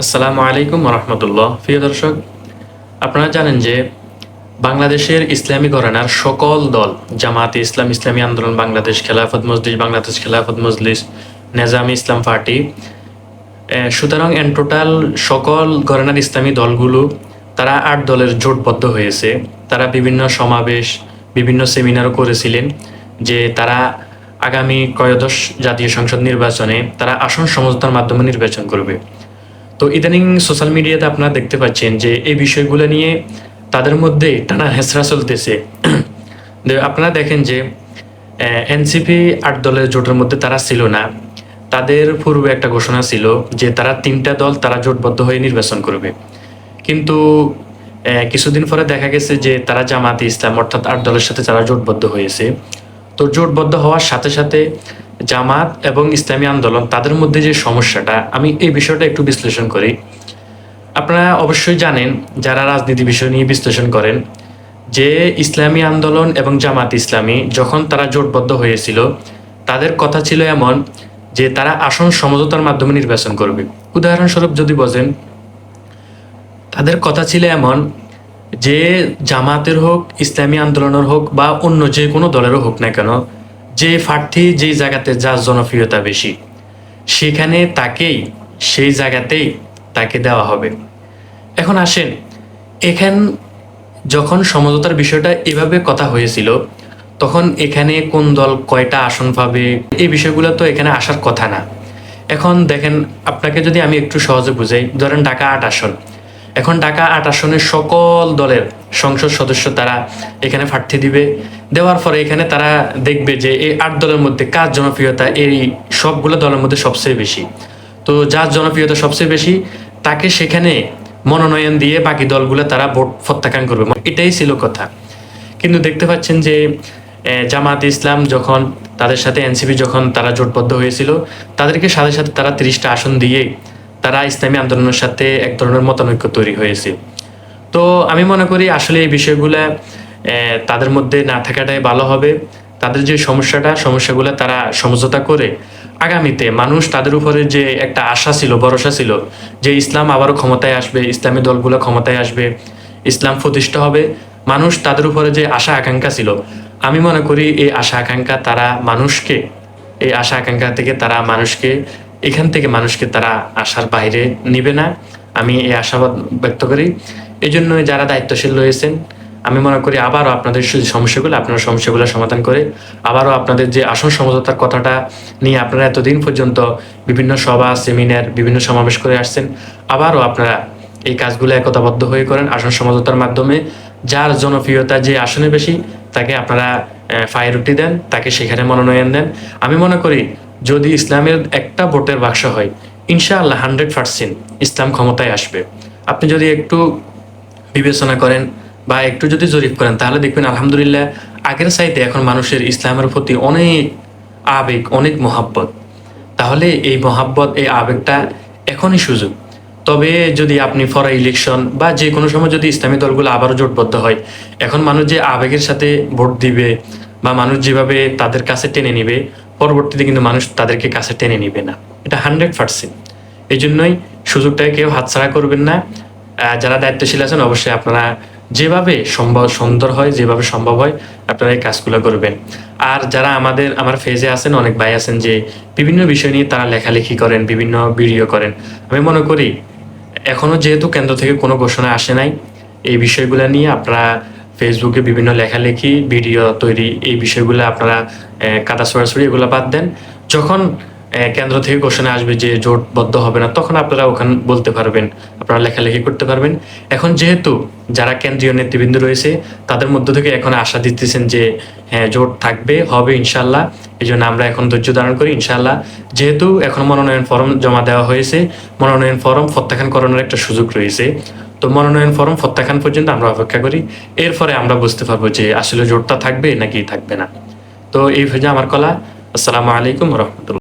আসসালামু আলাইকুম রহমতুল্লাহ। প্রিয় দর্শক, আপনারা জানেন যে বাংলাদেশের ইসলামী ঘরানার সকল দল জামায়াতে ইসলাম, ইসলামী আন্দোলন বাংলাদেশ, খেলাফত মজলিস বাংলাদেশ, খেলাফত মজলিস, নেজামি ইসলাম পার্টি, সুতরাং এন টোটাল সকল ঘরানার ইসলামী দলগুলো তারা ৮ দলের জোটবদ্ধ হয়েছে। তারা বিভিন্ন সমাবেশ, বিভিন্ন সেমিনারও করেছিলেন যে তারা আগামী ত্রয়োদশ জাতীয় সংসদ নির্বাচনে তারা আসন সমঝোতার মাধ্যমে নির্বাচন করবে। তো ইদানিং সোশ্যাল মিডিয়াতে আপনারা দেখতে পাচ্ছেন যে এই বিষয়গুলো নিয়ে তাদের মধ্যে টানা হেঁচড়া চলতেছে। আপনারা দেখেন যে এনসিপি ৮ দলের জোটের মধ্যে তারা ছিল না। তাদের পূর্বে একটা ঘোষণা ছিল যে তারা ৩টা দল তারা জোটবদ্ধ হয়ে নির্বাচন করবে, কিন্তু কিছুদিন পরে দেখা গেছে যে তারা জামায়াতে ইসলাম অর্থাৎ ৮ দলের সাথে তারা জোটবদ্ধ হয়েছে। তো জোটবদ্ধ হওয়ার সাথে সাথে জামাত এবং ইসলামী আন্দোলন তাদের মধ্যে যে সমস্যাটা, আমি এই বিষয়টা একটু বিশ্লেষণ করি। আপনারা অবশ্যই জানেন, যারা রাজনীতি বিষয় নিয়ে বিশ্লেষণ করেন, যে ইসলামী আন্দোলন এবং জামাত ইসলামী যখন তারা জোটবদ্ধ হয়েছিল, তাদের কথা ছিল এমন যে তারা আসন সমঝোতার মাধ্যমে নির্বাচন করবে। উদাহরণস্বরূপ যদি বলেন, তাদের কথা ছিল এমন যে জামাতের হোক, ইসলামী আন্দোলনের হোক বা অন্য যে কোনো দলেরও হোক না কেন, যে প্রার্থী যেই জায়গাতে যার জনপ্রিয়তা বেশি, সেখানে তাকেই সেই জায়গাতেই তাকে দেওয়া হবে। এখন আসেন, এখান যখন সমঝোতার বিষয়টা এভাবে কথা হয়েছিল, তখন এখানে কোন দল কয়টা আসন পাবে এই বিষয়গুলো তো এখানে আসার কথা না। এখন দেখেন, আপনাকে যদি আমি একটু সহজে বুঝাই, ধরেন ঢাকা ৮ আসন। এখন ঢাকা ৮ আসনের সকল দলের সংসদ সদস্য তারা এখানে প্রার্থী দিবে। দেওয়ার পরে এখানে তারা দেখবে যে এই ৮ দলের মধ্যে কার জনপ্রিয়তা এই সবগুলো দলের মধ্যে সবচেয়ে বেশি। তো যার জনপ্রিয়তা সবচেয়ে বেশি তাকে সেখানে মনোনয়ন দিয়ে বাকি দলগুলো তারা ভোট প্রত্যাখ্যান করবে, এটাই ছিল কথা। কিন্তু দেখতে পাচ্ছেন যে জামাত ইসলাম যখন তাদের সাথে এনসিপি যখন তারা জোটবদ্ধ হয়েছিল, তাদেরকে সাথে সাথে তারা ৩০টা আসন দিয়ে তারা ইসলামী আন্দোলনের সাথে এক ধরনের মতানৈক্য তৈরি হয়েছে। তো আমি মনে করি আসলে এই বিষয়গুলো তাদের মধ্যে না থাকাটাই ভালো হবে। তাদের যে সমস্যাগুলো তারা সমঝোতা করে আগামীতে মানুষ তাদের উপরে যে একটা আশা ছিল, ভরসা ছিল যে ইসলাম আবারও ক্ষমতায় আসবে, ইসলামী দলগুলো ক্ষমতায় আসবে, ইসলাম প্রতিষ্ঠা হবে, মানুষ তাদের উপরে যে আশা আকাঙ্ক্ষা ছিল, আমি মনে করি এই আশা আকাঙ্ক্ষা তারা মানুষকে, এই আশা আকাঙ্ক্ষা থেকে তারা মানুষকে, এখান থেকে মানুষকে তারা আশার বাইরে নিবে না, আমি এই আশাবাদ ব্যক্ত করি। এই জন্য যারা দায়িত্বশীল রয়েছেন, আমি মনে করি আবারও আপনাদের আপনারা সমস্যাগুলো সমাধান করে আবারও আপনাদের যে আসন সমঝোতার কথাটা নিয়ে আপনারা এতদিন পর্যন্ত বিভিন্ন সভা, সেমিনার, বিভিন্ন সমাবেশ করে আসছেন, আবারও আপনারা এই কাজগুলো একতাবদ্ধ হয়ে করেন। আসন সমঝোতার মাধ্যমে যার জনপ্রিয়তা যে আসনে বেশি তাকে আপনারা প্রায়োরিটি দেন, তাকে সেখানে মনোনয়ন দেন। আমি মনে করি যদি ইসলামের একটা ভোটের বাক্স হয়, ইনশাআল্লাহ 100% ইসলাম ক্ষমতায় আসবে। আপনি যদি একটু বিবেচনা করেন বা একটু যদি জরিপ করেন, তাহলে দেখবেন আলহামদুলিল্লাহ আগের চাইতে এখন মানুষের ইসলামের প্রতি অনেক আবেগ, অনেক মহাব্বত। তাহলে এই মহাব্বত, এই আবেগটা এখনই সুযোগ। তবে যদি আপনি ফর ইলেকশন বা যে কোনো সময় যদি ইসলামী দলগুলো আবারও জোটবদ্ধ হয়, এখন মানুষ যে আবেগের সাথে ভোট দিবে বা মানুষ যেভাবে তাদের কাছে টেনে নিবে, পরবর্তীতে কিন্তু মানুষ তাদেরকে কাছে টেনে নিবে না, এটা 100%। এই জন্যই সুযোগটাকে কেউ হাতছাড়া করবেন না। যারা দায়িত্বশীল আছেন অবশ্যই আপনারা যেভাবে সুন্দর হয়, যেভাবে সম্ভব হয় আপনারা এই কাজগুলো করবেন। আর যারা আমার ফেজে আছেন, অনেক ভাই আছেন যে বিভিন্ন বিষয় নিয়ে তারা লেখালেখি করেন, বিভিন্ন ভিডিও করেন। আমি মনে করি এখনো যেহেতু কেন্দ্র থেকে কোনো ঘোষণা আসে নাই, এই বিষয়গুলো নিয়ে আপনারা ফেসবুকে বিভিন্ন লেখালেখি, ভিডিও তৈরি, এই বিষয়গুলো আপনারা কাদা ছড়াছড়ি এগুলো বাদ দেন। যখন কেন্দ্র থেকে ঘোষণা আসবে যে জোটবদ্ধ হবে না, তখন আপনারা ওখানে বলতে পারবেন, আপনারা লেখালেখি করতে পারবেন। এখন যেহেতু যারা কেন্দ্রীয় নেতৃবৃন্দ রয়েছে তাদের মধ্য থেকে এখন আশা দিতেছেন যে হ্যাঁ জোট থাকবে, হবে ইনশাল্লাহ। এই জন্য আমরা এখন ধৈর্য ধারণ করি ইনশাল্লাহ। যেহেতু এখন মনোনয়ন ফর্ম জমা দেওয়া হয়েছে, মনোনয়ন ফর্ম প্রত্যাখ্যান করানোর একটা সুযোগ রয়েছে। তো মনোনয়ন ফর্ম প্রত্যাখ্যান পর্যন্ত আমরা অপেক্ষা করি, এরপরে আমরা বুঝতে পারবো যে আসলে জোটটা থাকবে নাকি থাকবে না। তো এই হচ্ছে আমার কলা। আসসালামু আলাইকুম রহমতুল্লাহ।